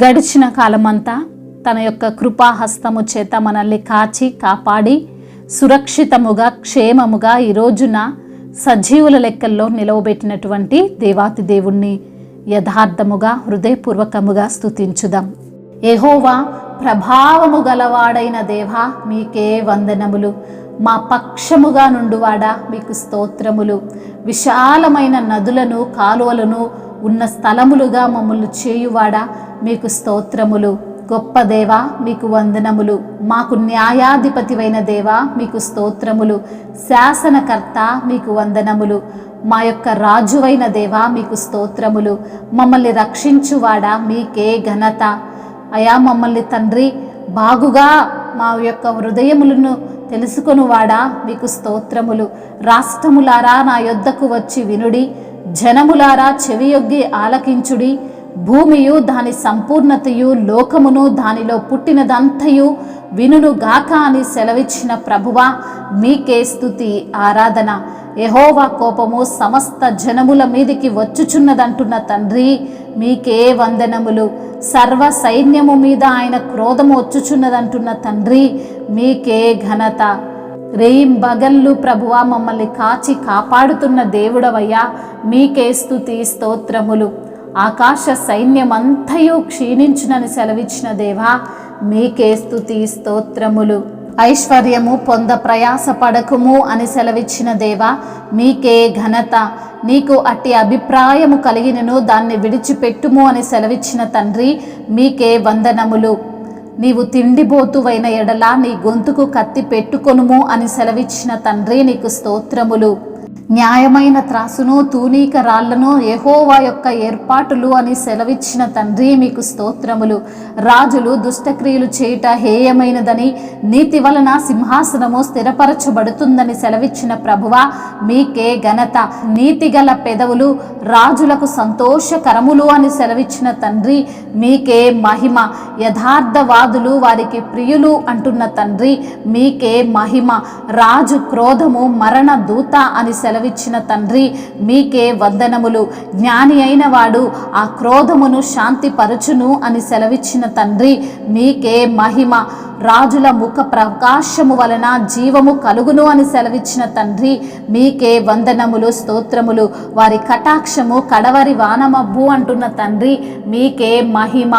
గడిచిన కాలమంతా తన యొక్క కృపాహస్తము చేత మనల్ని కాచి కాపాడి సురక్షితముగా క్షేమముగా ఈ రోజున సజీవుల లెక్కల్లో నిలవబెట్టినటువంటి దేవాతి దేవుణ్ణి యథార్థముగా హృదయపూర్వకముగా స్తుతించుదాం. యెహోవా ప్రభావము గలవాడైన దేవా మీకే వందనములు. మా పక్షముగా నుండువాడా మీకు స్తోత్రములు. విశాలమైన నదులను కాలువలను ఉన్న స్థలములుగా మమ్మల్ని చేయువాడా మీకు స్తోత్రములు. గొప్ప దేవా మీకు వందనములు. మాకు న్యాయాధిపతివైన దేవా మీకు స్తోత్రములు. శాసనకర్త మీకు వందనములు. మా యొక్క రాజువైన దేవా మీకు స్తోత్రములు. మమ్మల్ని రక్షించువాడా మీకే ఘనత. అయా మమ్మల్ని తండ్రి బాగుగా మా యొక్క హృదయములను తెలుసుకొనువాడా మీకు స్తోత్రములు. రాష్ట్రములారా నా యొద్దకు వచ్చి వినుడి, జనములారా చెవియొగ్గి ఆలకించుడి. భూమియు దాని సంపూర్ణతయు లోకమును దానిలో పుట్టినదంతయు వినును గాక అని సెలవిచ్చిన ప్రభువా మీకే స్తుతి ఆరాధన. యెహోవా కోపము సమస్త జనముల మీదికి వచ్చుచున్నదంటున్న తండ్రి మీకే వందనములు. సర్వ సైన్యము మీద ఆయన క్రోధము వచ్చుచున్నదంటున్న తండ్రి మీకే ఘనత. రేయింబగళ్ళు ప్రభువా మమ్మల్ని కాచి కాపాడుతున్న దేవుడవయ్యా మీకే స్తుతి స్తోత్రములు. ఆకాశ సైన్యమంతయు క్షీణించునని సెలవిచ్చిన దేవా మీకే స్తుతి స్తోత్రములు. ఐశ్వర్యము పొంద ప్రయాసపడకుము అని సెలవిచ్చిన దేవా మీకే ఘనత. నీకు అట్టి అభిప్రాయము కలిగినను దాన్ని విడిచిపెట్టుము అని సెలవిచ్చిన తండ్రి మీకే వందనములు. నీవు తిండిబోతువైన ఎడల నీ గొంతుకు కత్తి పెట్టుకొనుము అని సెలవిచ్చిన తండ్రి నీకు స్తోత్రములు. న్యాయమైన త్రాసును తూనీక రాళ్లను యెహోవా యొక్క ఏర్పాటులు అని సెలవిచ్చిన తండ్రి మీకు స్తోత్రములు. రాజులు దుష్టక్రియలు చేయుట హేయమైనదని నీతి వలన సింహాసనము స్థిరపరచబడుతుందని సెలవిచ్చిన ప్రభువా మీకే ఘనత. నీతిగల పెదవులు రాజులకు సంతోషకరములు అని సెలవిచ్చిన తండ్రి మీకే మహిమ. యథార్థవాదులు వారికి ప్రియులు అంటున్న తండ్రి మీకే మహిమ. రాజు క్రోధము మరణ దూత అని సెలవిచ్చిన తండ్రి మీకే వందనములు. జ్ఞాని అయిన వాడు ఆ క్రోధమును శాంతిపరచును అని సెలవిచ్చిన తండ్రి మీకే మహిమ. రాజుల ముఖ ప్రకాశము వలన జీవము కలుగును అని సెలవిచ్చిన తండ్రి మీకే వందనములు స్తోత్రములు. వారి కటాక్షము కడవరి వానమబ్బు అంటున్న తండ్రి మీకే మహిమ.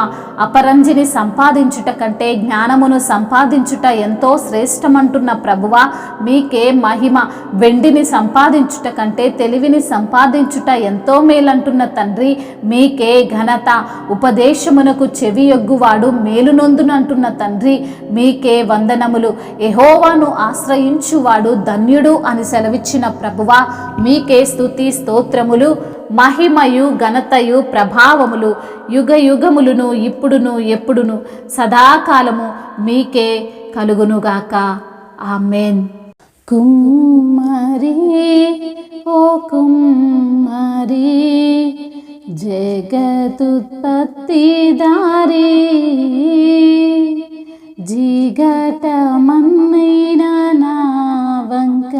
అపరంజిని సంపాదించుట కంటే జ్ఞానమును సంపాదించుట ఎంతో శ్రేష్టమంటున్న ప్రభువా మీకే మహిమ. వెండిని సంపాదించుట కంటే తెలివిని సంపాదించుట ఎంతో మేలంటున్న తండ్రి మీకే ఘనత. ఉపదేశమునకు చెవియొగ్గువాడు మేలునొందునంటున్న తండ్రి మీకే వందనములు. యెహోవాను ఆశ్రయించువాడు ధన్యుడు అని సెలవిచ్చిన ప్రభువా మీకే స్తుతి స్తోత్రములు. మహిమయు ఘనతయు ప్రభావములు యుగ యుగములను ఇప్పుడును ఎప్పుడును సదాకాలము మీకే కలుగునుగాక. ఆమేన్. కుమ్మరి ఓ కుమ్మరి జగదుత్పత్తిదారి జిగటమన్నైన నా వంక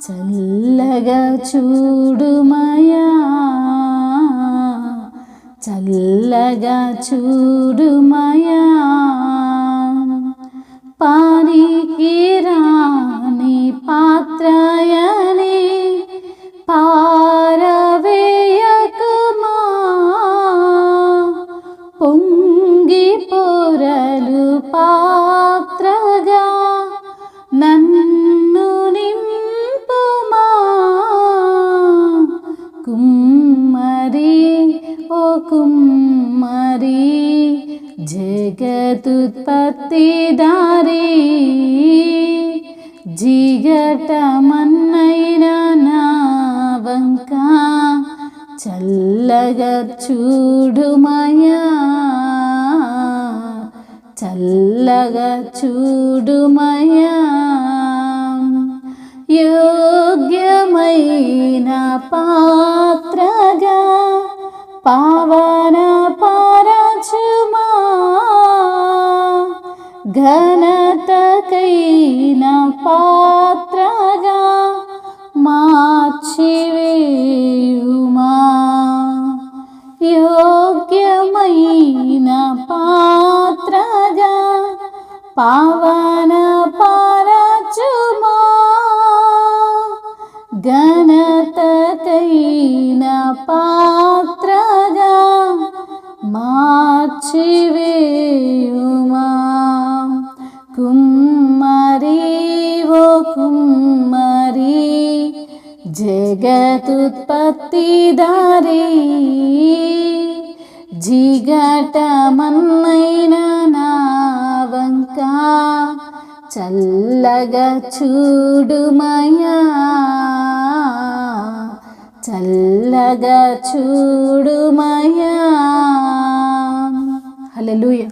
చల్లగా చూడుమయా, చల్లగా చూడుమయా. పానికి రాని పాత్రయని పారవేయకుమా, పొంగి పొరలు పాత్రగా నన్ను నింపుమా. కుమ్మరి ఓ కుమ్మరి జగదుత్పత్తిదారి జిగటమన్నైన నా వంక చల్లగా చూడుమయా, చల్లగా చూడుమయా. యోగ్యమైన పాత్రగా పావన పరచుమా, ఘనతకైన పాత్రగా మార్చివేయుమా. యోగ్యమైన పావన పరచుమా ఘనతకైన పాత్రగా మార్చివేయుమా. కుమ్మరి ఓ కుమ్మరి జగతుత్పత్తిదారి జిగటమన్నైన నా వంక చల్లగా చూడుమయ్యా, చల్లగా చూడుమయ్యా. హల్లెలూయా.